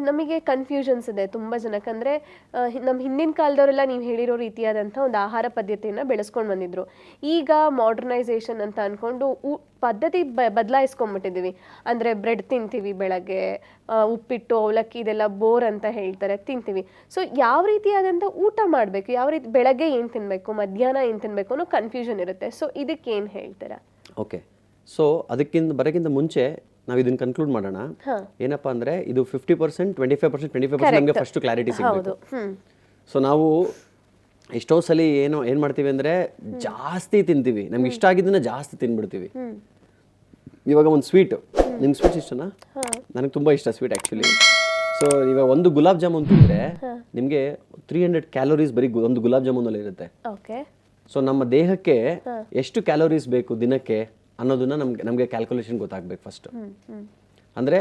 ನಮಗೆ ಕನ್ಫ್ಯೂಷನ್ಸ್ ಇದೆ ತುಂಬ ಜನಕ್ಕೆ. ಅಂದರೆ ನಮ್ಮ ಹಿಂದಿನ ಕಾಲದವರೆಲ್ಲ ನೀವು ಹೇಳಿರೋ ರೀತಿಯಾದಂಥ ಒಂದು ಆಹಾರ ಪದ್ಧತಿಯನ್ನು ಬೆಳೆಸ್ಕೊಂಡು ಬಂದಿದ್ರು. ಈಗ ಮಾಡರ್ನೈಸೇಷನ್ ಅಂತ ಅಂದ್ಕೊಂಡು ಪದ್ಧತಿ ಬದಲಾಯಿಸ್ಕೊಂಡ್ಬಿಟ್ಟಿದ್ದೀವಿ. ಅಂದರೆ ಬ್ರೆಡ್ ತಿಂತೀವಿ ಬೆಳಗ್ಗೆ, ಉಪ್ಪಿಟ್ಟು ಅವಲಕ್ಕಿ ಇದೆಲ್ಲ ಬೋರ್ ಅಂತ ಹೇಳ್ತಾರೆ, ತಿಂತೀವಿ. ಸೊ ಯಾವ ರೀತಿಯಾದಂಥ ಊಟ ಮಾಡಬೇಕು, ಯಾವ ರೀತಿ ಬೆಳಗ್ಗೆ ಏನು ತಿನ್ನಬೇಕು, ಮಧ್ಯಾಹ್ನ ಏನು ತಿನ್ನಬೇಕು ಅನ್ನೋ ಕನ್ಫ್ಯೂಷನ್ ಇರುತ್ತೆ. ಸೊ ಇದಕ್ಕೆ ಏನು ಹೇಳ್ತೀರಾ? ಓಕೆ, ಸೊ ಬರೋಕ್ಕಿಂತ ಮುಂಚೆ ನಾವು ಇದನ್ನ ಕನ್ಕ್ಲೂಡ್ ಮಾಡೋಣ. ಏನಪ್ಪಾ ಅಂದ್ರೆ ಇದು 50%, 25% ನಮಗೆ ಫಸ್ಟ್ ಕ್ಲಾರಿಟಿ ಸಿಗಬೇಕು. ಸೊ ನಾವು ಎಷ್ಟೋ ಸಲ ಏನು ಮಾಡ್ತೀವಿ ಅಂದ್ರೆ ಜಾಸ್ತಿ ತಿಂತೀವಿ, ನಮ್ಗೆ ಇಷ್ಟ ಆಗಿದ್ದನ್ನ ಜಾಸ್ತಿ ತಿನ್ಬಿಡ್ತೀವಿ. ಇವಾಗ ಒಂದು ಸ್ವೀಟ್, ನಿಮ್ಗೆ ಸ್ವೀಟ್ ಇಷ್ಟನಾ? ನನಗೆ ತುಂಬಾ ಇಷ್ಟ ಸ್ವೀಟ್ ಆಕ್ಚುಲಿ. ಸೊ ಇವಾಗ ಒಂದು ಗುಲಾಬ್ ಜಾಮೂನ್ ತಿಂದ್ರೆ ನಿಮಗೆ 300 ಕ್ಯಾಲೋರೀಸ್ ಬರೀ ಒಂದು ಗುಲಾಬ್ ಜಾಮೂನ್ ಅಲ್ಲಿ ಇರುತ್ತೆ. ಸೊ ನಮ್ಮ ದೇಹಕ್ಕೆ ಎಷ್ಟು ಕ್ಯಾಲೋರೀಸ್ ಬೇಕು ದಿನಕ್ಕೆ ಅನ್ನೋದನ್ನ ನಮಗೆ ಕ್ಯಾಲ್ಕುಲೇಷನ್ ಗೊತ್ತಾಗಬೇಕು ಫಸ್ಟ್. ಅಂದರೆ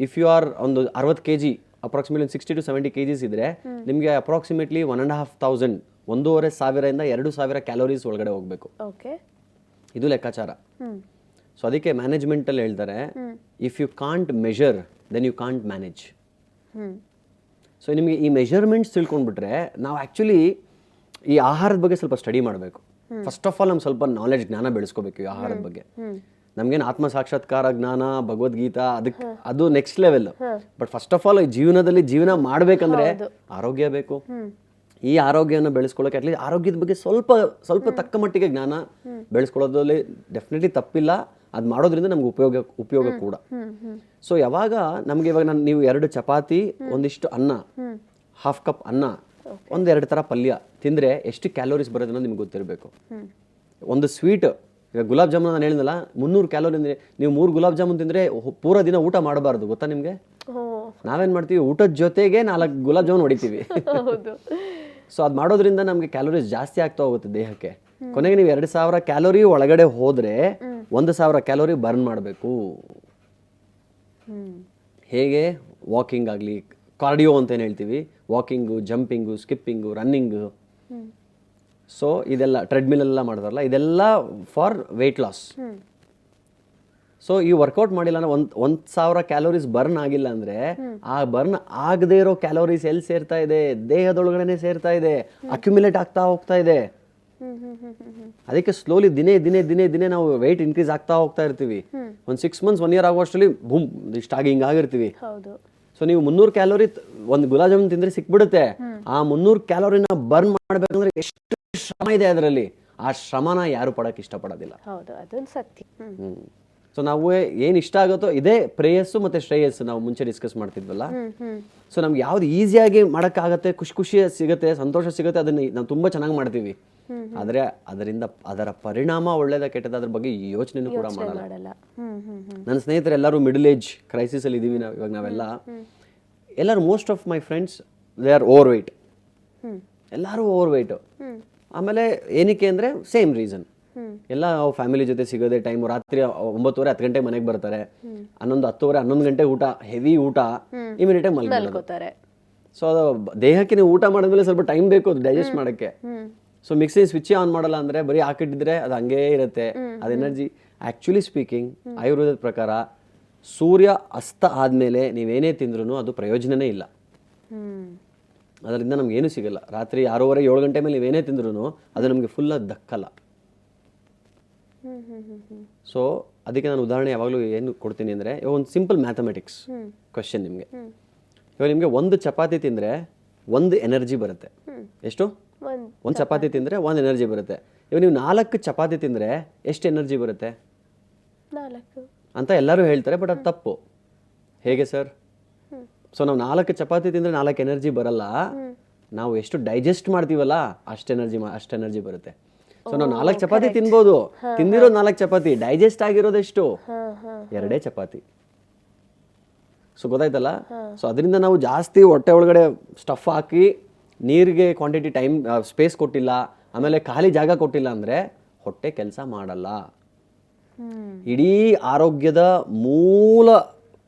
ಇಫ್ ಯು ಆರ್ ಒಂದು 60 kg, ಅಪ್ರಾಕ್ಸಿಮೇಟ್ಲಿ 60 to 70 kgs ಇದ್ರೆ ನಿಮಗೆ ಅಪ್ರಾಕ್ಸಿಮೇಟ್ಲಿ 1,500, 1,500 2,000 ಕ್ಯಾಲೋರೀಸ್ ಒಳಗಡೆ ಹೋಗಬೇಕು. ಇದು ಲೆಕ್ಕಾಚಾರ. ಸೊ ಅದಕ್ಕೆ ಮ್ಯಾನೇಜ್ಮೆಂಟಲ್ಲಿ ಹೇಳ್ತಾರೆ, if you can't measure then you can't manage. So ನಿಮಗೆ ಈ ಮೆಷರ್ಮೆಂಟ್ಸ್ ತಿಳ್ಕೊಂಡ್ಬಿಟ್ರೆ ನಾವು ಆ್ಯಕ್ಚುಲಿ ಈ ಆಹಾರದ ಬಗ್ಗೆ ಸ್ವಲ್ಪ ಸ್ಟಡಿ ಮಾಡಬೇಕು. ಫಸ್ಟ್ ಆಫ್ ಆಲ್ ನಮ್ಗೆ ಸ್ವಲ್ಪ ನಾಲೆಡ್ಜ್, ಜ್ಞಾನ ಬೆಳೆಸ್ಕೋಬೇಕು ಈ ಆಹಾರದ ಬಗ್ಗೆ. ನಮ್ಗೇನು ಆತ್ಮ ಸಾಕ್ಷಾತ್ಕಾರ ಜ್ಞಾನ, ಭಗವದ್ಗೀತಾ ಅದು next level. But first of all ಜೀವನದಲ್ಲಿ ಜೀವನ ಮಾಡ್ಬೇಕಂದ್ರೆ ಆರೋಗ್ಯ ಬೇಕು. ಈ ಆರೋಗ್ಯನ ಬೆಳೆಸ್ಕೊಳ್ಳೋಕೆ ಅಟ್ಲೀಸ್ಟ್ ಆರೋಗ್ಯದ ಬಗ್ಗೆ ಸ್ವಲ್ಪ ತಕ್ಕ ಮಟ್ಟಿಗೆ ಜ್ಞಾನ ಬೆಳೆಸ್ಕೊಳ್ಳೋದ್ರಲ್ಲಿ ಡೆಫಿನೆಟ್ಲಿ ತಪ್ಪಿಲ್ಲ. ಅದು ಮಾಡೋದ್ರಿಂದ ನಮ್ಗೆ ಉಪಯೋಗ ಕೂಡ. ಸೊ ಯಾವಾಗ ನಮ್ಗೆ ಇವಾಗ ನೀವು 2 ಚಪಾತಿ, ಒಂದಿಷ್ಟು ಅನ್ನ, ಹಾಫ್ ಕಪ್ ಅನ್ನ, 1-2 ಥರ ಪಲ್ಯ ತಿಂದರೆ ಎಷ್ಟು ಕ್ಯಾಲೋರೀಸ್ ಬರೋದು ಅನ್ನೋದು ನಿಮ್ಗೆ ಗೊತ್ತಿರಬೇಕು. ಒಂದು ಸ್ವೀಟ್, ಈಗ ಗುಲಾಬ್ ಜಾಮೂನ್ ನಾನು ಹೇಳಿದ್ನಲ್ಲ 300 ಕ್ಯಾಲೋರಿ ಅಂದರೆ ನೀವು 3 ಗುಲಾಬ್ ಜಾಮೂನ್ ತಿಂದರೆ ಪೂರ ದಿನ ಊಟ ಮಾಡಬಾರ್ದು, ಗೊತ್ತಾ ನಿಮಗೆ? ನಾವೇನು ಮಾಡ್ತೀವಿ, ಊಟದ ಜೊತೆಗೆ 4 ಗುಲಾಬ್ ಜಾಮೂನ್ ಹೊಡಿತೀವಿ. ಸೊ ಅದು ಮಾಡೋದ್ರಿಂದ ನಮಗೆ ಕ್ಯಾಲೋರೀಸ್ ಜಾಸ್ತಿ ಆಗ್ತಾ ಹೋಗುತ್ತೆ ದೇಹಕ್ಕೆ. ಕೊನೆಗೆ ನೀವು 2,000 ಕ್ಯಾಲೋರಿ ಒಳಗಡೆ ಹೋದರೆ 1,000 ಕ್ಯಾಲೋರಿ ಬರ್ನ್ ಮಾಡಬೇಕು. ಹೇಗೆ? ವಾಕಿಂಗ್ ಆಗಲಿ, ಕಾರ್ಡಿಯೋ ಅಂತ ಏನು ಹೇಳ್ತೀವಿ, walking, jumping, skipping, running. So ಇದೆಲ್ಲ ಟ್ರೆಡ್ಮಿಲ್ ಎಲ್ಲ ಮಾಡ್ತಾರಲ್ಲ, ಇದೆಲ್ಲ ಫಾರ್ ವೆಯ್ಟ್ ಲಾಸ್. ಸೊ ಈ ವರ್ಕೌಟ್ ಮಾಡಿಲ್ಲ ಅಂದ್ರೆ 1,000 ಕ್ಯಾಲೋರೀಸ್ ಬರ್ನ್ ಆಗಿಲ್ಲ ಅಂದ್ರೆ ಆ ಬರ್ನ್ ಆಗದೆ ಇರೋ ಕ್ಯಾಲೋರೀಸ್ ಎಲ್ಲಿ ಸೇರ್ತಾ ಇದೆ? ದೇಹದೊಳಗಡೆ ಸೇರ್ತಾ ಇದೆ, ಅಕ್ಯುಮುಲೇಟ್ ಆಗ್ತಾ ಹೋಗ್ತಾ ಇದೆ. ಅದಕ್ಕೆ ಸ್ಲೋಲಿ ದಿನೇ ನಾವು ವೆಯ್ಟ್ ಇನ್ಕ್ರೀಸ್ ಆಗ್ತಾ ಹೋಗ್ತಾ ಇರ್ತೀವಿ. ಒಂದು 6 months 1 year ಆಗುವಷ್ಟರಲ್ಲಿ ಬೂಮ್ ಇಷ್ಟಾಗಿ ಹಿಂಗಾಗಿರ್ತೀವಿ. ಸೊ ನೀವು 300 ಕ್ಯಾಲೋರಿ ಒಂದು ಗುಲಾಬ್ ಜಾಮೂನ್ ತಿಂದ್ರೆ ಸಿಕ್ಬಿಡುತ್ತೆ. ಆ 300 ಕ್ಯಾಲೋರಿನ ಬರ್ನ್ ಮಾಡ್ಬೇಕಂದ್ರೆ ಎಷ್ಟು ಶ್ರಮ ಇದೆ ಅದರಲ್ಲಿ. ಆ ಶ್ರಮನ ಯಾರು ಪಡಕ್ ಇಷ್ಟಪಡೋದಿಲ್ಲ. ಸೊ ನಾವು ಏನ್ ಇಷ್ಟ ಆಗುತ್ತೋ ಇದೇ ಪ್ರೇಯಸ್ಸು ಮತ್ತೆ ಶ್ರೇಯಸ್ಸು ನಾವು ಮುಂಚೆ ಡಿಸ್ಕಸ್ ಮಾಡ್ತಿದ್ವಲ್ಲ. ಸೊ ನಮ್ಗೆ ಯಾವ್ದು ಈಸಿಯಾಗಿ ಮಾಡಕ್ಕಾಗತ್ತೆ, ಖುಷಿ ಸಿಗುತ್ತೆ, ಸಂತೋಷ ಸಿಗುತ್ತೆ, ಅದನ್ನ ನಾವು ತುಂಬಾ ಚೆನ್ನಾಗಿ ಮಾಡ್ತೀವಿ. ಆದ್ರೆ ಅದರ ಪರಿಣಾಮ ಒಳ್ಳೇದ ಕೆಟ್ಟದ ಅದ್ರ ಬಗ್ಗೆ ಯೋಚನೆನೂ ಕೂಡ ಮಾಡಲ್ಲ. ನನ್ನ ಸ್ನೇಹಿತರು ಎಲ್ಲರೂ ಮಿಡಲ್ ಏಜ್ ಕ್ರೈಸಿಸ್ ಅಲ್ಲಿ ಇದೀವಿ ಇವಾಗ ನಾವೆಲ್ಲ. ಎಲ್ಲರೂ most of my friends they are overweight. ಎಲ್ಲರೂ ಓವರ್ ವೆಯ್ಟ್. ಆಮೇಲೆ ಏನಕ್ಕೆ ಅಂದ್ರೆ ಸೇಮ್ ರೀಸನ್. ಎಲ್ಲ ಫ್ಯಾಮಿಲಿ ಜೊತೆ ಸಿಗೋದೇ ಟೈಮ್, ರಾತ್ರಿ 9:30 10 ಗಂಟೆಗೆ ಮನೆಗೆ ಬರ್ತಾರೆ, 10:30 11 ಗಂಟೆ ಊಟ, ಹೆವಿ ಊಟ, ಇಮಿಡಿಯೇಟ್ ಆಗಿ ಮಲ್ಕೋತಾರೆ. ಸೊ ಅದು ದೇಹಕ್ಕೆ ನೀವು ಊಟ ಮಾಡಿದ್ಮೇಲೆ ಸ್ವಲ್ಪ ಟೈಮ್ ಬೇಕು ಅದು ಡೈಜೆಸ್ಟ್ ಮಾಡಕ್ಕೆ. ಸೊ ಮಿಕ್ಸಿ ಸ್ವಿಚ್ ಆನ್ ಮಾಡಲ್ಲ ಅಂದ್ರೆ ಬರೀ ಹಾಕಿಟ್ಟಿದ್ರೆ ಅದು ಹಂಗೇ ಇರುತ್ತೆ. ಅದು ಎನರ್ಜಿ. ಆಕ್ಚುಲಿ ಸ್ಪೀಕಿಂಗ್ ಆಯುರ್ವೇದದ ಪ್ರಕಾರ ಸೂರ್ಯ ಅಸ್ತ ಆದ್ಮೇಲೆ ನೀವೇನೇ ತಿಂದ್ರೂ ಅದು ಪ್ರಯೋಜನನೇ ಇಲ್ಲ. ಅದರಿಂದ ನಮ್ಗೆ ಏನು ಸಿಗಲ್ಲ. ರಾತ್ರಿ 6:30 7 ಗಂಟೆ ಮೇಲೆ ನೀವೇನೇ ತಿಂದ್ರೂ ಅದು ನಮಗೆ ಫುಲ್ ದಕ್ಕಲ್ಲ. ಸೊ ಅದಕ್ಕೆ ನಾನು ಉದಾಹರಣೆ ಯಾವಾಗಲೂ ಏನು ಕೊಡ್ತೀನಿ ಅಂದರೆ, ಒಂದು ಸಿಂಪಲ್ ಮ್ಯಾಥಮೆಟಿಕ್ಸ್ ಕ್ವೆಶ್ಚನ್ ನಿಮಗೆ. ಇವಾಗ ನಿಮಗೆ 1 ಚಪಾತಿ ತಿಂದರೆ 1 ಎನರ್ಜಿ ಬರುತ್ತೆ. ಎಷ್ಟು? 1 ಚಪಾತಿ ತಿಂದರೆ 1 ಎನರ್ಜಿ ಬರುತ್ತೆ. ಇವಾಗ ನೀವು 4 ಚಪಾತಿ ತಿಂದರೆ ಎಷ್ಟು ಎನರ್ಜಿ ಬರುತ್ತೆ 4 ಅಂತ ಎಲ್ಲರೂ ಹೇಳ್ತಾರೆ. ಬಟ್ ಅದು ತಪ್ಪು. ಹೇಗೆ ಸರ್? ಸೊ ನಾವು 4 ಚಪಾತಿ ತಿಂದರೆ 4 ಎನರ್ಜಿ ಬರಲ್ಲ. ನಾವು ಎಷ್ಟು ಡೈಜೆಸ್ಟ್ ಮಾಡ್ತೀವಲ್ಲ ಅಷ್ಟು ಎನರ್ಜಿ ಬರುತ್ತೆ. ಸೊ ನಾವು 4 ಚಪಾತಿ ತಿನ್ಬೋದು, ತಿಂದಿರೋ 4 ಚಪಾತಿ, ಡೈಜೆಸ್ಟ್ ಆಗಿರೋದೆಷ್ಟು? 2 ಚಪಾತಿ. ಸೊ ಗೊತ್ತಾಯ್ತಲ್ಲ? ಸೊ ಅದರಿಂದ ನಾವು ಜಾಸ್ತಿ ಹೊಟ್ಟೆ ಒಳಗಡೆ ಸ್ಟಫ್ ಹಾಕಿ ನೀರಿಗೆ ಕ್ವಾಂಟಿಟಿ ಟೈಮ್ ಸ್ಪೇಸ್ ಕೊಟ್ಟಿಲ್ಲ, ಆಮೇಲೆ ಖಾಲಿ ಜಾಗ ಕೊಟ್ಟಿಲ್ಲ ಅಂದರೆ ಹೊಟ್ಟೆ ಕೆಲಸ ಮಾಡಲ್ಲ. ಇಡೀ ಆರೋಗ್ಯದ ಮೂಲ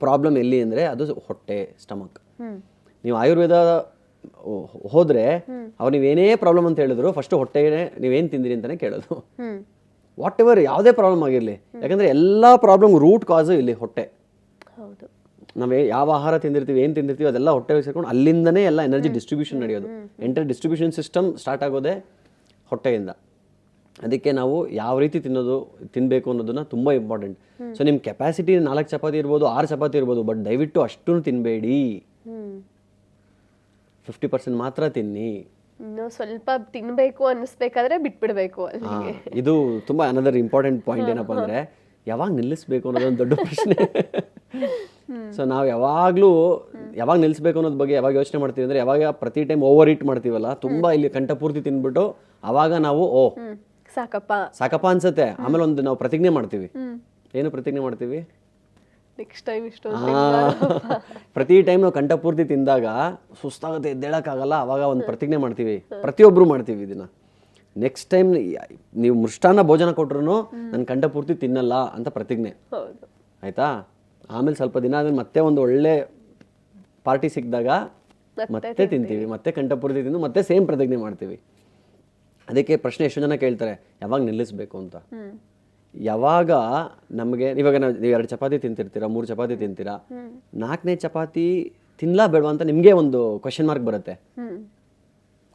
ಪ್ರಾಬ್ಲಮ್ ಎಲ್ಲಿ ಅಂದರೆ ಅದು ಹೊಟ್ಟೆ, ಸ್ಟಮಕ್. ನೀವು ಆಯುರ್ವೇದ ಹೋದ್ರೆ ಅವ್ರು ನೀವೇನೇ ಪ್ರಾಬ್ಲಮ್ ಅಂತ ಹೇಳಿದ್ರು ಫಸ್ಟ್ ಹೊಟ್ಟೆಗೆ ನೀವೇನು ತಿಂದಿರಿ ಅಂತಾನೆ ಕೇಳೋದು. ವಾಟ್ ಎವರ್ ಯಾವುದೇ ಪ್ರಾಬ್ಲಮ್ ಆಗಿರಲಿ, ಯಾಕಂದ್ರೆ ಎಲ್ಲಾ ಪ್ರಾಬ್ಲಮ್ ರೂಟ್ ಕಾಸು ಇಲ್ಲಿ ಹೊಟ್ಟೆ. ನಾವೇ ಯಾವ ಆಹಾರ ತಿಂದಿರ್ತೀವಿ, ಏನು ತಿಂದಿರ್ತೀವಿ ಅದೆಲ್ಲ ಹೊಟ್ಟೆಗೆ ಸೇರ್ಕೊಂಡು ಅಲ್ಲಿಂದನೇ ಎಲ್ಲ ಎನರ್ಜಿ ಡಿಸ್ಟ್ರಿಬ್ಯೂಷನ್ ನಡೆಯೋದು. ಎಂಟರ್ ಡಿಸ್ಟ್ರಿಬ್ಯೂಷನ್ ಸಿಸ್ಟಮ್ ಸ್ಟಾರ್ಟ್ ಆಗೋದೇ ಹೊಟ್ಟೆಯಿಂದ. ಅದಕ್ಕೆ ನಾವು ಯಾವ ರೀತಿ ತಿನ್ನಬೇಕು ಅನ್ನೋದನ್ನ ತುಂಬ ಇಂಪಾರ್ಟೆಂಟ್. ಸೊ ನಿಮ್ಮ ಕೆಪಾಸಿಟಿ 4 ಚಪಾತಿ ಇರ್ಬೋದು, 6 ಚಪಾತಿ ಇರ್ಬೋದು, ಬಟ್ ದಯವಿಟ್ಟು ಅಷ್ಟು ತಿನ್ನಬೇಡಿ. 50% ಮಾತ್ರ ತಿನ್ನಿ. ಇನ್ನು ಸ್ವಲ್ಪ ತಿನ್ಬೇಕು ಅನ್ನಿಸ್ಬೇಕಾದ್ರೆ ಬಿಟ್ಬಿಡ್ಬೇಕು ಅಲ್ಲಿಗೆ. ಇದು ತುಂಬ ಅನದರ್ ಇಂಪಾರ್ಟೆಂಟ್ ಪಾಯಿಂಟ್. ಏನಪ್ಪ ಅಂದರೆ ಯಾವಾಗ ನಿಲ್ಲಿಸ್ಬೇಕು ಅನ್ನೋದೊಂದು ದೊಡ್ಡ ಪ್ರಶ್ನೆ. ಸೊ ನಾವು ಯಾವಾಗ ನಿಲ್ಲಿಸ್ಬೇಕು ಅನ್ನೋದ್ರ ಬಗ್ಗೆ ಯಾವಾಗ ಯೋಚನೆ ಮಾಡ್ತೀವಿ ಅಂದರೆ, ಯಾವಾಗ ಪ್ರತಿ ಟೈಮ್ ಓವರ್ ಈಟ್ ಮಾಡ್ತೀವಲ್ಲ, ತುಂಬ ಇಲ್ಲಿ ಕಂಠಪೂರ್ತಿ ತಿಂದ್ಬಿಟ್ಟು ಅವಾಗ ನಾವು ಸಾಕಪ್ಪ ಅನ್ಸುತ್ತೆ. ಆಮೇಲೆ ಒಂದು ನಾವು ಪ್ರತಿಜ್ಞೆ ಮಾಡ್ತೀವಿ. ಏನು ಪ್ರತಿಜ್ಞೆ ಮಾಡ್ತೀವಿ? ನೆಕ್ಸ್ಟ್ ಟೈಮ್ ಇಷ್ಟು. ಪ್ರತಿ ಟೈಮ್ ನಾವು ಕಂಠಪೂರ್ತಿ ತಿಂದಾಗ ಸುಸ್ತಾಗುತ್ತೆ, ಎದ್ದೇಳಕ್ಕಾಗಲ್ಲ. ಅವಾಗ ಒಂದು ಪ್ರತಿಜ್ಞೆ ಮಾಡ್ತೀವಿ, ಪ್ರತಿಯೊಬ್ಬರು ಮಾಡ್ತೀವಿ ಇದನ್ನ. ನೆಕ್ಸ್ಟ್ ಟೈಮ್ ನೀವು ಮೃಷ್ಟಾನ್ನ ಭೋಜನ ಕೊಟ್ರು ನಾನು ಕಂಠಪೂರ್ತಿ ತಿನ್ನಲ್ಲ ಅಂತ ಪ್ರತಿಜ್ಞೆ, ಆಯ್ತಾ? ಆಮೇಲೆ ಸ್ವಲ್ಪ ದಿನ ಆದ್ಮೇಲೆ ಮತ್ತೆ ಒಂದು ಒಳ್ಳೆ ಪಾರ್ಟಿ ಸಿಕ್ಕಿದಾಗ ಮತ್ತೆ ತಿಂತೀವಿ, ಮತ್ತೆ ಕಂಠಪೂರ್ತಿ ತಿಂದು ಮತ್ತೆ ಸೇಮ್ ಪ್ರತಿಜ್ಞೆ ಮಾಡ್ತೀವಿ. ಅದಕ್ಕೆ ಪ್ರಶ್ನೆ ಎಷ್ಟು ಜನ ಕೇಳ್ತಾರೆ, ಯಾವಾಗ ನಿಲ್ಲಿಸ್ಬೇಕು ಅಂತ. ಯಾವಾಗ ನಮಗೆ ನೀವು 2 ಚಪಾತಿ ತಿಂತಿರ್ತೀರಾ, 3 ಚಪಾತಿ ತಿಂತೀರಾ, 4ನೇ ಚಪಾತಿ ತಿನ್ಲಾ ಬೇಡವಾ ಅಂತ ನಿಮಗೆ ಒಂದು ಕ್ವಶನ್ ಮಾರ್ಕ್ ಬರುತ್ತೆ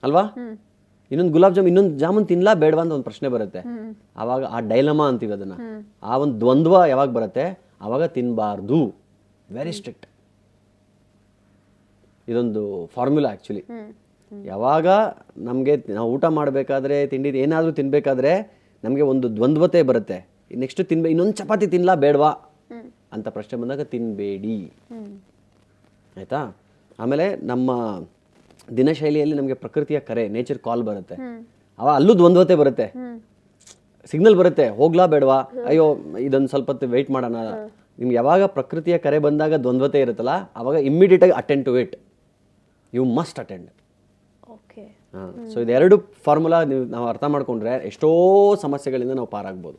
ಅಲ್ವಾ? ಇನ್ನೊಂದು ಜಾಮೂನ್ ತಿನ್ಲಾ ಬೇಡವಾ ಅಂತ ಒಂದು ಪ್ರಶ್ನೆ ಬರುತ್ತೆ. ಆವಾಗ ಆ ಡೈಲಮಾ ಅಂತೀವಿ ಅದನ್ನ, ಆ ಒಂದು ದ್ವಂದ್ವ ಯಾವಾಗ ಬರುತ್ತೆ, ಆವಾಗ ತಿನ್ನಬಾರ್ದು. Very strict. ಇದೊಂದು ಫಾರ್ಮುಲಾ ಆ್ಯಕ್ಚುಲಿ. ಯಾವಾಗ ನಮಗೆ ನಾವು ಊಟ ಮಾಡಬೇಕಾದ್ರೆ, ತಿಂಡಿ ಏನಾದರೂ ತಿನ್ನಬೇಕಾದ್ರೆ ನಮಗೆ ಒಂದು ದ್ವಂದ್ವತೆ ಬರುತ್ತೆ. ನೆಕ್ಸ್ಟ್ ಇನ್ನೊಂದು ಚಪಾತಿ ತಿನ್ಲಾ ಬೇಡವಾ ಅಂತ ಪ್ರಶ್ನೆ ಬಂದಾಗ ತಿನ್ನಬೇಡಿ, ಆಯಿತಾ? ಆಮೇಲೆ ನಮ್ಮ ದಿನಶೈಲಿಯಲ್ಲಿ ನಮಗೆ ಪ್ರಕೃತಿಯ ಕರೆ, ನೇಚರ್ ಕಾಲ್ ಬರುತ್ತೆ. ಅಲ್ಲೂ ದ್ವಂದ್ವತೆ ಬರುತ್ತೆ, ಸಿಗ್ನಲ್ ಬರುತ್ತೆ, ಹೋಗ್ಲಾ ಬೇಡವಾ, ಅಯ್ಯೋ ಇದೊಂದು ಸ್ವಲ್ಪ ಹೊತ್ತು ವೆಯ್ಟ್ ಮಾಡೋಣ. ನಿಮ್ಗೆ ಯಾವಾಗ ಪ್ರಕೃತಿಯ ಕರೆ ಬಂದಾಗ ದ್ವಂದ್ವತೆ ಇರುತ್ತಲ್ಲ, ಆವಾಗ ಇಮ್ಮಿಡಿಯೇಟಾಗಿ attend to it. You must attend. So ಇದೆರಡು ಫಾರ್ಮುಲಾ ನಾವು ಅರ್ಥ ಮಾಡ್ಕೊಂಡ್ರೆ ಎಷ್ಟೋ ಸಮಸ್ಯೆಗಳಿಂದ ನಾವು ಪಾರಾಗ್ಬೋದು.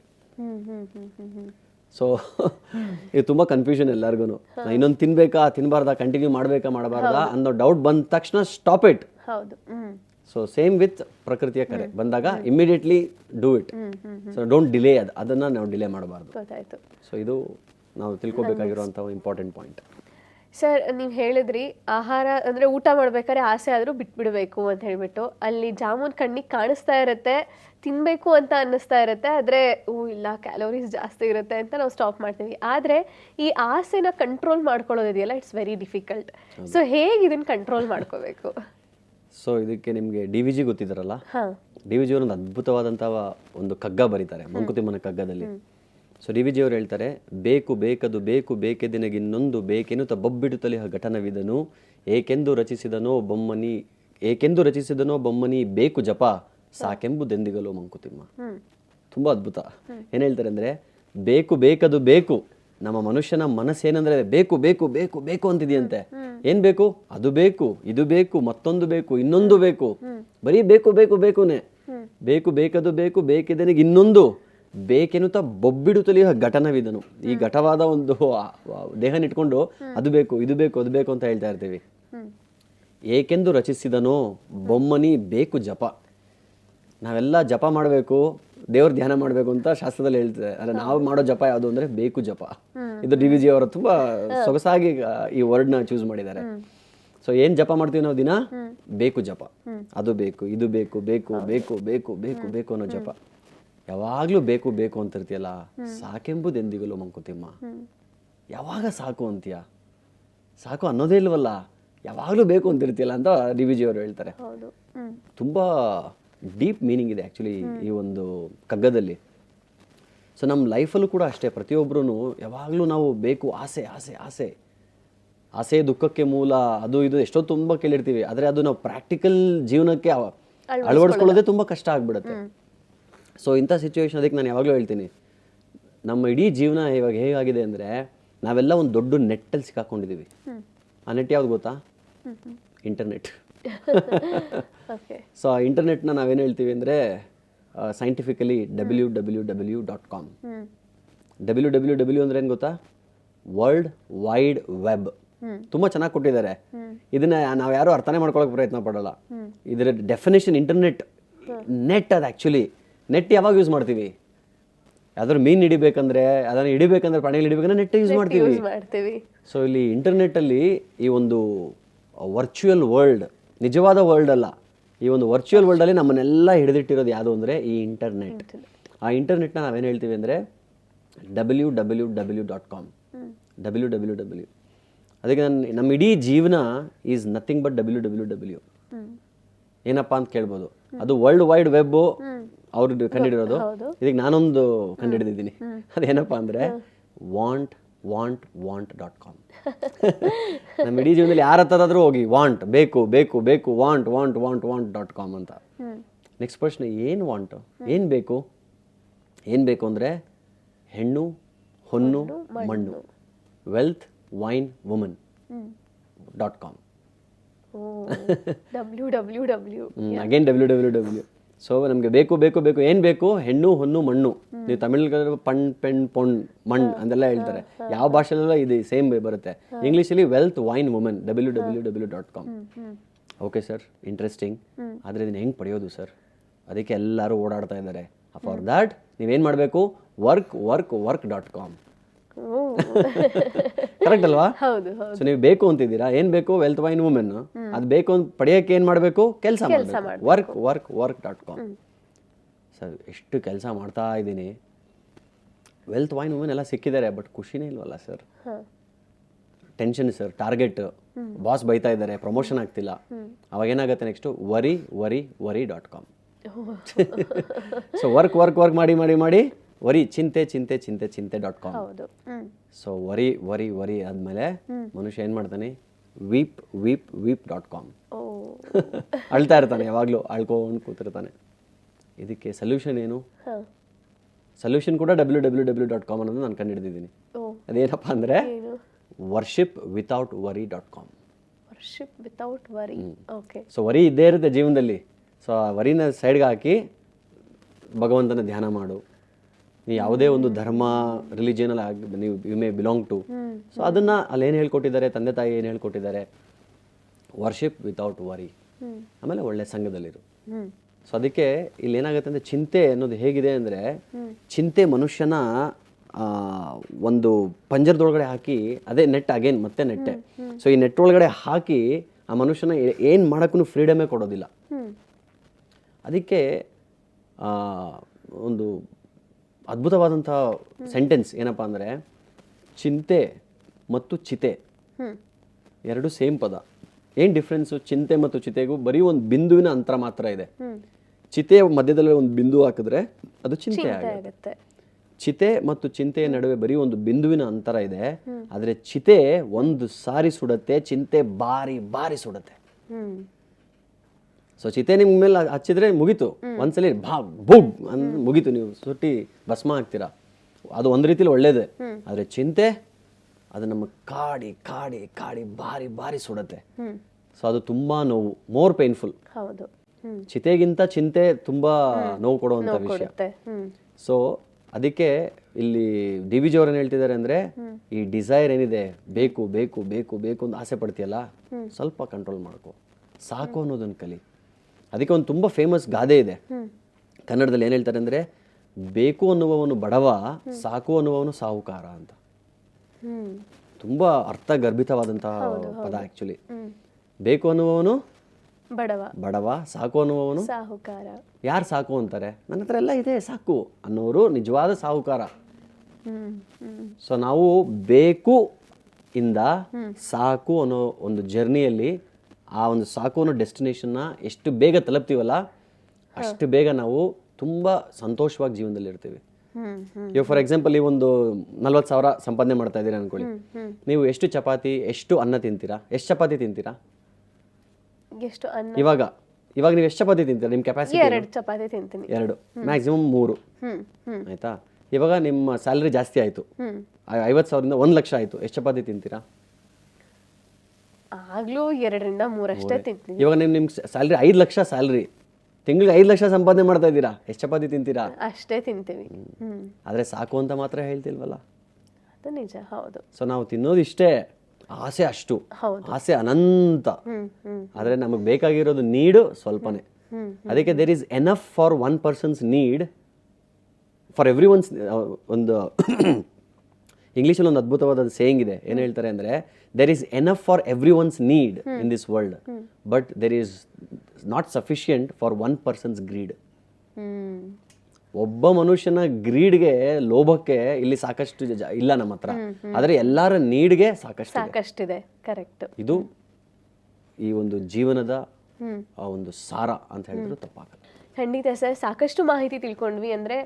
ಸೊ ಇದು ತುಂಬ ಕನ್ಫ್ಯೂಷನ್ ಎಲ್ಲರಿಗೂ. ಇನ್ನೊಂದು ತಿನ್ನಬಾರ್ದಾ, ಕಂಟಿನ್ಯೂ ಮಾಡಬಾರ್ದಾ ಅನ್ನೋ ಡೌಟ್ ಬಂದ ತಕ್ಷಣ stop it. So same with ಪ್ರಕೃತಿಯ ಕರೆ ಬಂದಾಗ immediately do it. So don't delay. ಅದನ್ನ ನಾವು ಡಿಲೇ ಮಾಡಬಾರ್ದು. ಸೊ ಇದು ನಾವು ತಿಳ್ಕೊಬೇಕಾಗಿರುವಂಥ ಇಂಪಾರ್ಟೆಂಟ್ ಪಾಯಿಂಟ್. ಸರ್, ನೀವು ಹೇಳಿದ್ರಿ ಆಹಾರ ಅಂದರೆ ಊಟ ಮಾಡ್ಬೇಕಾದ್ರೆ ಆಸೆ ಆದರೂ ಬಿಟ್ಬಿಡಬೇಕು ಅಂತ ಹೇಳಿಬಿಟ್ಟು, ಅಲ್ಲಿ ಜಾಮೂನ್ ಕಣ್ಣಿಗೆ ಕಾಣಿಸ್ತಾ ಇರುತ್ತೆ, ತಿನ್ನಬೇಕು ಅಂತ ಅನ್ನಿಸ್ತಾ ಇರುತ್ತೆ, ಆದರೆ ಇಲ್ಲ ಕ್ಯಾಲೋರೀಸ್ ಜಾಸ್ತಿ ಇರುತ್ತೆ ಅಂತ ನಾವು ಸ್ಟಾಪ್ ಮಾಡ್ತೀವಿ. ಆದರೆ ಈ ಆಸೆನ ಕಂಟ್ರೋಲ್ ಮಾಡ್ಕೊಳ್ಳೋದಿದೆಯಲ್ಲ, ಇಟ್ಸ್ ವೆರಿ ಡಿಫಿಕಲ್ಟ್. ಸೊ ಹೇಗೆ ಇದನ್ನು ಕಂಟ್ರೋಲ್ ಮಾಡ್ಕೋಬೇಕು? ಸೊ ಇದಕ್ಕೆ ನಿಮಗೆ DVG ಗೊತ್ತಿದ್ದಾರಲ್ಲ, DVG ಅವರು ಒಂದು ಅದ್ಭುತವಾದಂಥ ಒಂದು ಕಗ್ಗ ಬರೀತಾರೆ, ಮಂಕುತಿಮ್ಮನ ಕಗ್ಗದಲ್ಲಿ. ಸೊ DVG ಅವರು ಹೇಳ್ತಾರೆ, ಬೇಕು ಬೇಕದು ಬೇಕು ಬೇಕೆದಿನಗಿನ್ನೊಂದು ಬೇಕೆನ್ನುತ್ತ ಬೊಬ್ಬಿಡುತ್ತಲೇ ಘಟನವಿದನು ಏಕೆಂದು ರಚಿಸಿದನೋ ಬೊಮ್ಮನಿ ಬೇಕು ಜಪ ಸಾಕೆಂಬುದೆಂದಿಗಲೋ ಮಂಕುತಿಮ್ಮ. ತುಂಬ ಅದ್ಭುತ. ಏನು ಹೇಳ್ತಾರೆ ಅಂದರೆ, ಬೇಕು ಬೇಕದು ಬೇಕು. ನಮ್ಮ ಮನುಷ್ಯನ ಮನಸ್ಸೇನಂದ್ರೆ ಬೇಕು ಬೇಕು ಬೇಕು ಬೇಕು ಅಂತಿದೆಯಂತೆ. ಏನ್ ಬೇಕು? ಅದು ಬೇಕು, ಇದು ಬೇಕು, ಮತ್ತೊಂದು ಬೇಕು, ಇನ್ನೊಂದು ಬೇಕು, ಬರೀ ಬೇಕು ಬೇಕು ಬೇಕುನೇ. ಬೇಕು ಬೇಕದು ಬೇಕು ಬೇಕಿದನಿಗೆ ಇನ್ನೊಂದು ಬೇಕೆನ್ನುತ್ತಾ ಬೊಬ್ಬಿಡುತ್ತಲೇ ಘಟನವಿದನು. ಈ ಘಟವಾದ ಒಂದು ದೇಹನ ಇಟ್ಕೊಂಡು ಅದು ಬೇಕು, ಇದು ಬೇಕು, ಅದು ಬೇಕು ಅಂತ ಹೇಳ್ತಾ ಇರ್ತೀವಿ. ಏಕೆಂದು ರಚಿಸಿದನೋ ಬೊಮ್ಮನಿ ಬೇಕು ಜಪ. ನಾವೆಲ್ಲ ಜಪ ಮಾಡಬೇಕು, ದೇವ್ರ ಧ್ಯಾನ ಮಾಡಬೇಕು ಅಂತ ಶಾಸ್ತ್ರದಲ್ಲಿ ಹೇಳ್ತಾರೆ. ಅಲ್ಲ, ನಾವು ಮಾಡೋ ಜಪ ಯಾವುದು ಅಂದರೆ ಬೇಕು ಜಪ. ಇದು DVG ಅವರು ತುಂಬಾ ಸೊಗಸಾಗಿ ಈ ವರ್ಡ್ನ ಚೂಸ್ ಮಾಡಿದ್ದಾರೆ. ಸೊ ಏನು ಜಪ ಮಾಡ್ತೀವಿ ನಾವು ದಿನ? ಬೇಕು ಜಪ. ಅದು ಬೇಕು, ಇದು ಬೇಕು, ಬೇಕು ಬೇಕು ಬೇಕು ಬೇಕು ಬೇಕು ಅನ್ನೋ ಜಪ. ಯಾವಾಗಲೂ ಬೇಕು ಬೇಕು ಅಂತಿರ್ತೀಯಲ್ಲ, ಸಾಕೆಂಬುದೆಂದಿಗಲೂ ಮಂಕುತಿಮ್ಮ. ಯಾವಾಗ ಸಾಕು ಅಂತೀಯ? ಸಾಕು ಅನ್ನೋದೇ ಇಲ್ವಲ್ಲ, ಯಾವಾಗಲೂ ಬೇಕು ಅಂತಿರ್ತೀಯಲ್ಲ ಅಂತ DVG ಅವರು ಹೇಳ್ತಾರೆ. ತುಂಬ ಡೀಪ್ ಮೀನಿಂಗ್ ಇದೆ ಆ್ಯಕ್ಚುಲಿ ಈ ಒಂದು ಕಗ್ಗದಲ್ಲಿ. ಸೊ ನಮ್ಮ ಲೈಫಲ್ಲೂ ಕೂಡ ಅಷ್ಟೇ, ಪ್ರತಿಯೊಬ್ಬರೂ ಯಾವಾಗಲೂ ನಾವು ಬೇಕು, ಆಸೆ ಆಸೆ ಆಸೆ ಆಸೆ ದುಃಖಕ್ಕೆ ಮೂಲ, ಅದು ಇದು ಎಷ್ಟೋ ತುಂಬ ಕೇಳಿರ್ತೀವಿ. ಆದರೆ ಅದು ನಾವು ಪ್ರಾಕ್ಟಿಕಲ್ ಜೀವನಕ್ಕೆ ಅಳವಡಿಸ್ಕೊಳ್ಳೋದೇ ತುಂಬ ಕಷ್ಟ ಆಗ್ಬಿಡುತ್ತೆ. ಸೊ ಇಂಥ ಸಿಚುವೇಶನ್, ಅದಕ್ಕೆ ನಾನು ಯಾವಾಗಲೂ ಹೇಳ್ತೀನಿ, ನಮ್ಮ ಇಡೀ ಜೀವನ ಇವಾಗ ಹೇಗಾಗಿದೆ ಅಂದರೆ, ನಾವೆಲ್ಲ ಒಂದು ದೊಡ್ಡ ನೆಟ್ಟಲ್ಲಿ ಸಿಕ್ಕಾಕೊಂಡಿದ್ದೀವಿ. ಆ ನೆಟ್ ಯಾವ್ದು ಗೊತ್ತಾ? ಇಂಟರ್ನೆಟ್. ಸೊ ಆ ಇಂಟರ್ನೆಟ್ನ ನಾವೇನು ಹೇಳ್ತೀವಿ ಅಂದರೆ, ಸೈಂಟಿಫಿಕಲಿ www.com. www ಅಂದರೆ ಏನು ಗೊತ್ತಾ? World wide web. ತುಂಬ ಚೆನ್ನಾಗಿ ಕೊಟ್ಟಿದ್ದಾರೆ. ಇದನ್ನ ನಾವು ಯಾರು ಅರ್ಥನೇ ಮಾಡ್ಕೊಳ್ಳೋಕೆ ಪ್ರಯತ್ನ ಪಡೋಲ್ಲ. ಇದರ ಡೆಫಿನೇಷನ್ ಇಂಟರ್ನೆಟ್, ನೆಟ್. ಅದು ಆ್ಯಕ್ಚುಲಿ ನೆಟ್ ಯಾವಾಗ ಯೂಸ್ ಮಾಡ್ತೀವಿ? ಯಾವ್ದಾದ್ರು ಮೀನ್ ಹಿಡಿಬೇಕಂದ್ರೆ ಅದನ್ನ ಹಿಡಿಬೇಕಂದ್ರೆ ಪ್ರಾಣಿಗಳು ಹಿಡಿಬೇಕಂದ್ರೆ ನೆಟ್ ಯೂಸ್ ಮಾಡ್ತೀವಿ. ಯೂಸ್ ಮಾಡ್ತೀವಿ. ಸೊ ಇಲ್ಲಿ ಇಂಟರ್ನೆಟ್ಟಲ್ಲಿ ಈ ಒಂದು ವರ್ಚುವಲ್ ವರ್ಲ್ಡ್, ನಿಜವಾದ ವರ್ಲ್ಡ್ ಅಲ್ಲ, ಈ ಒಂದು ವರ್ಚುವಲ್ ವರ್ಲ್ಡಲ್ಲಿ ನಮ್ಮನ್ನೆಲ್ಲ ಹಿಡಿದಿಟ್ಟಿರೋದು ಯಾವುದು ಅಂದರೆ ಈ ಇಂಟರ್ನೆಟ್. ಆ ಇಂಟರ್ನೆಟ್ನ ನಾವೇನು ಹೇಳ್ತೀವಿ ಅಂದರೆ www.com. www. ಅದಕ್ಕೆ ನಮ್ಮ ಇಡೀ ಜೀವನ ಈಸ್ ನಥಿಂಗ್ ಬಟ್ www. ಏನಪ್ಪ ಅಂತ ಕೇಳ್ಬೋದು. ಅದು ವರ್ಲ್ಡ್ ವೈಡ್ ವೆಬ್ ಅವ್ರು ಕಂಡುಹಿಡಿರೋದು. ಇದಕ್ಕೆ ನಾನೊಂದು ಕಂಡುಹಿಡಿದಿದ್ದೀನಿ. ಅದೇನಪ್ಪ ಅಂದರೆ want.com. ನಮ್ಮ ಇಡೀ ಜೀವನದಲ್ಲಿ ಯಾರ ಹತ್ತಾದ್ರೂ ಹೋಗಿ ವಾಂಟ್, ಬೇಕು ಬೇಕು ಬೇಕು, want.com ಅಂತ. ನೆಕ್ಸ್ಟ್ ಪ್ರಶ್ನೆ, ಏನು ವಾಂಟ್, ಏನು ಬೇಕು? ಏನು ಬೇಕು ಅಂದರೆ ಹೆಣ್ಣು, ಹೊನ್ನು, ಮಣ್ಣು, wealth, wine, woman .com. Again www. So ನಮಗೆ ಬೇಕು ಬೇಕು ಬೇಕು, ಏನು ಬೇಕು? ಹೆಣ್ಣು, ಹೊನ್ನು, ಮಣ್ಣು. ನೀವು ತಮಿಳ್ ಪಣ್, ಪೆಣ್, ಪೊಣ್, ಮಣ್ ಅಂತೆಲ್ಲ ಹೇಳ್ತಾರೆ. ಯಾವ ಭಾಷೆಯಲ್ಲ ಇದು ಸೇಮ್ ಬರುತ್ತೆ. ಇಂಗ್ಲೀಷಲ್ಲಿ wealth, wine, woman www.com. Okay sir, interesting. ಆದರೆ ಇದನ್ನ ಹೆಂಗೆ ಪಡೆಯೋದು ಸರ್? ಅದಕ್ಕೆ ಎಲ್ಲರೂ ಓಡಾಡ್ತಾ ಇದ್ದಾರೆ. ಫಾರ್ ದ್ಯಾಟ್ ನೀವೇನು ಮಾಡಬೇಕು? work.com. ಕರೆಕ್ಟ್ ಅಲ್ವಾ? ಹೌದು. ಸೊ ನೀವು ಬೇಕು ಅಂತಿದ್ದೀರಾ, ಏನ್ ಬೇಕು? Wealth, wine, women. ಅದು ಬೇಕು ಅಂತ ಪಡೆಯಕ್ಕೆ ಏನ್ ಮಾಡಬೇಕು? ಕೆಲಸ ಮಾಡಬೇಕು. work.com. ಸರ್ ಎಷ್ಟು ಕೆಲಸ ಮಾಡ್ತಾ ಇದ್ದೀನಿ, ವೆಲ್ತ್, ವೈನ್, ವುಮೆನ್ ಎಲ್ಲ ಸಿಕ್ಕಿದ್ದಾರೆ, ಬಟ್ ಖುಷಿನೇ ಇಲ್ವಲ್ಲ sir. Tension sir, target, boss ಬೈತಾ ಇದ್ದಾರೆ, ಪ್ರಮೋಷನ್ ಆಗ್ತಿಲ್ಲ. ಅವಾಗ ಏನಾಗುತ್ತೆ ನೆಕ್ಸ್ಟ್? worry.com. ಸೊ ವರ್ಕ್ ಮಾಡಿ ವರಿ, ಚಿಂತೆ.com. ಸೊ ವರಿ ಆದ್ಮೇಲೆ ಮನುಷ್ಯ ಏನ್ ಮಾಡ್ತಾನೆ? weep.com. ಅಳ್ತಾ ಇರ್ತಾನೆ, ಯಾವಾಗ್ಲೂ ಅಳ್ಕೊಂಡು ಕೂತಿರ್ತಾನೆ. ಇದಕ್ಕೆ ಸೊಲ್ಯೂಷನ್ ಏನು? ಸೊಲ್ಯೂಷನ್ ಕೂಡ www.com ಅನ್ನೋದು ನಾನು ಕಂಡುಹಿಡಿದಿದ್ದೀನಿ. ಅದೇನಪ್ಪ ಅಂದ್ರೆ worshipwithoutworry.com. ಸೊ ವರಿ ಇದ್ದೇ ಇರುತ್ತೆ ಜೀವನದಲ್ಲಿ. ಸೊ ಆ ವರಿನ ಸೈಡ್ಗೆ ಹಾಕಿ ಭಗವಂತನ ಧ್ಯಾನ ಮಾಡು. ನೀವು ಯಾವುದೇ ಒಂದು ಧರ್ಮ, ರಿಲಿಜಿಯನ್ ನೀವು you may belong to. So ಅದನ್ನ ಅಲ್ಲಿ ಏನು ಹೇಳ್ಕೊಟ್ಟಿದ್ದಾರೆ, ತಂದೆ ತಾಯಿ ಏನು ಹೇಳ್ಕೊಟ್ಟಿದ್ದಾರೆ? Worship without worry. ಆಮೇಲೆ ಒಳ್ಳೆ ಸಂಘದಲ್ಲಿರು. ಸೊ ಅದಕ್ಕೆ ಇಲ್ಲಿ ಏನಾಗುತ್ತೆ ಅಂದರೆ, ಚಿಂತೆ ಅನ್ನೋದು ಹೇಗಿದೆ ಅಂದರೆ, ಚಿಂತೆ ಮನುಷ್ಯನ ಒಂದು ಪಂಜರದೊಳಗಡೆ ಹಾಕಿ, ಅದೇ ನೆಟ್, ಅಗೇನ್ ಮತ್ತೆ ನೆಟ್ಟೆ. ಸೊ ಈ ನೆಟ್ ಒಳಗಡೆ ಹಾಕಿ ಆ ಮನುಷ್ಯನ ಏನು ಮಾಡೋಕ್ಕೂ ಫ್ರೀಡಮೇ ಕೊಡೋದಿಲ್ಲ. ಅದಕ್ಕೆ ಒಂದು ಅದ್ಭುತವಾದಂಥ ಸೆಂಟೆನ್ಸ್ ಏನಪ್ಪ ಅಂದರೆ, ಚಿಂತೆ ಮತ್ತು ಚಿತೆ ಎರಡು ಸೇಮ್ ಪದ. ಏನು ಡಿಫ್ರೆನ್ಸು? ಚಿಂತೆ ಮತ್ತು ಚಿತೆಗೂ ಬರೀ ಒಂದು ಬಿಂದುವಿನ ಅಂತರ ಮಾತ್ರ ಇದೆ. ಚಿತೆಯ ಮಧ್ಯದಲ್ಲಿ ಒಂದು ಬಿಂದು ಹಾಕಿದ್ರೆ ಅದು ಚಿಂತೆ ಆಗುತ್ತೆ. ಚಿತೆ ಮತ್ತು ಚಿಂತೆಯ ನಡುವೆ ಬರೀ ಒಂದು ಬಿಂದುವಿನ ಅಂತರ ಇದೆ. ಆದರೆ ಚಿತೆ ಒಂದು ಸಾರಿ ಸುಡುತ್ತೆ, ಚಿಂತೆ ಬಾರಿ ಬಾರಿ ಸುಡುತ್ತೆ. ಸೊ ಚಿತೆ ನಿಮ್ಮ ಮೇಲೆ ಹಚ್ಚಿದ್ರೆ ಮುಗೀತು, ಒಂದ್ಸಲಿ ಬುಗ್ ಅಂದ್ರೆ ಮುಗೀತು, ನೀವು ಸುಟ್ಟಿ ಭಸ್ಮ ಆಗ್ತೀರಾ. ಅದು ಒಂದು ರೀತಿಲಿ ಒಳ್ಳೇದೇ. ಆದರೆ ಚಿಂತೆ ಅದು ನಮ್ಮ ಕಾಡಿ ಕಾಡಿ ಕಾಡಿ ಬಾರಿ ಬಾರಿ ಸುಡುತ್ತೆ. ಸೊ ಅದು ತುಂಬಾ ನೋವು, ಮೋರ್ ಪೇನ್ಫುಲ್. ಚಿತೆಗಿಂತ ಚಿಂತೆ ತುಂಬಾ ನೋವು ಕೊಡುವಂತ ವಿಷಯ. ಸೊ ಅದಕ್ಕೆ ಇಲ್ಲಿ ಡಿ ವಿ ಜಿ ಅವ್ರು ಏನು ಹೇಳ್ತಿದ್ದಾರೆ ಅಂದ್ರೆ, ಈ ಡಿಸೈರ್ ಏನಿದೆ, ಬೇಕು ಬೇಕು ಬೇಕು ಬೇಕು ಅಂತ ಆಸೆ ಪಡ್ತೀಯಲ್ಲ, ಸ್ವಲ್ಪ ಕಂಟ್ರೋಲ್ ಮಾಡ್ಕೊ, ಸಾಕು ಅನ್ನೋದನ್ನ ಕಲಿ. ಅದಕ್ಕೆ ಒಂದು ತುಂಬ ಫೇಮಸ್ ಗಾದೆ ಇದೆ ಕನ್ನಡದಲ್ಲಿ. ಏನು ಹೇಳ್ತಾರೆ ಅಂದರೆ, ಬೇಕು ಅನ್ನುವವನು ಬಡವ, ಸಾಕು ಅನ್ನುವವನು ಸಾಹುಕಾರ ಅಂತ. ತುಂಬ ಅರ್ಥಗರ್ಭಿತವಾದಂತಹ ಪದ ಆ್ಯಕ್ಚುಲಿ. ಬೇಕು ಅನ್ನುವವನು ಬಡವ, ಸಾಕು ಅನ್ನುವವನು ಸಾಹುಕಾರ. ಯಾರು ಸಾಕು ಅಂತಾರೆ? ನನ್ನ ಹತ್ರ ಎಲ್ಲ ಇದೆ ಸಾಕು ಅನ್ನೋರು ನಿಜವಾದ ಸಾಹುಕಾರ. ಸೊ ನಾವು ಬೇಕು ಇಂದ ಸಾಕು ಅನ್ನೋ ಒಂದು ಜರ್ನಿಯಲ್ಲಿ, ಆ ಒಂದು ಸಾಕು ಅನ್ನೋ ಡೆಸ್ಟಿನೇಷನ್ನ ಎಷ್ಟು ಬೇಗ ತಲುಪ್ತೀವಲ್ಲ, ಅಷ್ಟು ಬೇಗ ನಾವು ತುಂಬ ಸಂತೋಷವಾಗಿ ಜೀವನದಲ್ಲಿ ಇರ್ತೀವಿ. ಇವಾಗ ಫಾರ್ ಎಕ್ಸಾಂಪಲ್, ಈ ಒಂದು 40,000 ಸಂಪಾದನೆ ಮಾಡ್ತಾ ಇದ್ದೀರಾ ಅನ್ಕೊಳ್ಳಿ. ನೀವು ಎಷ್ಟು ಚಪಾತಿ, ಎಷ್ಟು ಅನ್ನ ತಿಂತೀರಾ? ಎಷ್ಟು ಚಪಾತಿ ತಿಂತೀರಾ? ಇವಾಗ ನೀವು ಎಷ್ಟು ಚಪಾತಿ ತಿಂತೀರಾ? ನಿಮ್ಮ ಕೆಪಾಸಿಟಿ? 2 ಚಪಾತಿ ತಿಂತೀನಿ. 2, ಮ್ಯಾಕ್ಸಿಮಮ್ 3. ಆಯ್ತಾ? ಇವಾಗ ನಿಮ್ಮ ಸ್ಯಾಲರಿ ಜಾಸ್ತಿ ಆಯ್ತು, 50,000ದಿಂದ 1 ಲಕ್ಷ ಆಯ್ತು, ಎಷ್ಟು ಚಪಾತಿ ತಿಂತೀರಾ? ಆಗ್ಲೂ 2ರಿಂದ 3 ಅಷ್ಟೇ ತಿಂತೀನಿ. ಇವಾಗ ನಿಮ್ಮ ಸ್ಯಾಲರಿ 5 ಲಕ್ಷ ಸ್ಯಾಲರಿ, ತಿಂಗಳಿಗೆ 5 ಲಕ್ಷ ಸಂಪಾದನೆ ಮಾಡ್ತಾ ಇದ್ದೀರಾ, ಎಷ್ಟು ಚಪಾತಿ ತಿಂತೀರಾ? ಅಷ್ಟೇ ತಿಂತೀವಿ. ಆದ್ರೆ ಸಾಕು ಅಂತ ಮಾತ್ರ ಹೇಳ್ತಿಲ್ವಲ್ಲ. ಅದು ನಿಜ. ಹೌದು. ಸೊ ನಾವು ತಿನ್ನೋದು ಇಷ್ಟೇ, ಆಸೆ ಅಷ್ಟು, ಆಸೆ ಅನಂತ. ಆದ್ರೆ ನಮಗೆ ಬೇಕಾಗಿರೋದು ನೀಡ್ ಸ್ವಲ್ಪನೇ. ಅದಕ್ಕೆ there is enough for 1 person's need for everyone's ಒಂದು ಇಂಗ್ಲೀಷಲ್ಲಿ ಒಂದು ಅದ್ಭುತವಾದ ಸೇಯಿಂಗ್ ಇದೆ. ಏನು ಹೇಳ್ತಾರೆ ಅಂದರೆ, there is enough for everyone's need in this world, but there is not sufficient for one person's greed. ಒಬ್ಬ ಮನುಷ್ಯನ ಗ್ರೀಡ್ಗೆ, ಲೋಭಕ್ಕೆ ಇಲ್ಲಿ ಸಾಕಷ್ಟು ಇಲ್ಲ ನಮ್ಮ ಹತ್ರ, ಆದರೆ ಎಲ್ಲರ ನೀಡ್ಗೆ ಸಾಕಷ್ಟಿದೆ. ಕರೆಕ್ಟ್. ಇದು ಈ ಒಂದು ಜೀವನದ ಆ ಒಂದು ಸಾರ ಅಂತ ಹೇಳಿದ್ರು ತಪ್ಪಾಗಲ್ಲ. ಖಂಡಿತ ಸರ್, ಸಾಕಷ್ಟು ಮಾಹಿತಿ ತಿಳ್ಕೊಂಡ್ವಿ. ಅಂದರೆ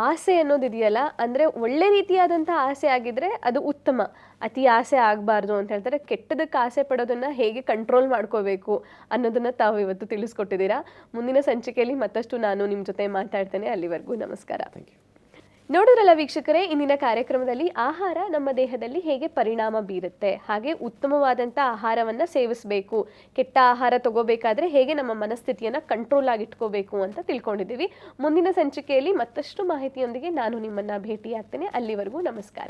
ಆಸೆ ಅನ್ನೋದು ಇದೆಯಲ್ಲ, ಅಂದರೆ ಒಳ್ಳೆ ರೀತಿಯಾದಂಥ ಆಸೆ ಆಗಿದ್ರೆ ಅದು ಉತ್ತಮ, ಅತಿ ಆಸೆ ಆಗಬಾರ್ದು ಅಂತ ಹೇಳ್ತಾರೆ. ಕೆಟ್ಟದಕ್ಕೆ ಆಸೆ ಪಡೋದನ್ನು ಹೇಗೆ ಕಂಟ್ರೋಲ್ ಮಾಡ್ಕೋಬೇಕು ಅನ್ನೋದನ್ನು ತಾವು ಇವತ್ತು ತಿಳಿಸ್ಕೊಟ್ಟಿದ್ದೀರಾ. ಮುಂದಿನ ಸಂಚಿಕೆಯಲ್ಲಿ ಮತ್ತಷ್ಟು ನಾನು ನಿಮ್ಮ ಜೊತೆ ಮಾತಾಡ್ತೇನೆ. ಅಲ್ಲಿವರೆಗೂ ನಮಸ್ಕಾರ. Thank you. ನೋಡಿದ್ರಲ್ಲ ವೀಕ್ಷಕರೇ, ಇಂದಿನ ಕಾರ್ಯಕ್ರಮದಲ್ಲಿ ಆಹಾರ ನಮ್ಮ ದೇಹದಲ್ಲಿ ಹೇಗೆ ಪರಿಣಾಮ ಬೀರುತ್ತೆ, ಹಾಗೆ ಉತ್ತಮವಾದಂಥ ಆಹಾರವನ್ನು ಸೇವಿಸಬೇಕು, ಕೆಟ್ಟ ಆಹಾರ ತಗೋಬೇಕಾದ್ರೆ ಹೇಗೆ ನಮ್ಮ ಮನಸ್ಥಿತಿಯನ್ನು ಕಂಟ್ರೋಲ್ ಆಗಿ ಇಟ್ಕೋಬೇಕು ಅಂತ ತಿಳ್ಕೊಂಡಿದ್ದೀವಿ. ಮುಂದಿನ ಸಂಚಿಕೆಯಲ್ಲಿ ಮತ್ತಷ್ಟು ಮಾಹಿತಿಯೊಂದಿಗೆ ನಾನು ನಿಮ್ಮನ್ನು ಭೇಟಿಯಾಗ್ತೇನೆ. ಅಲ್ಲಿವರೆಗೂ ನಮಸ್ಕಾರ.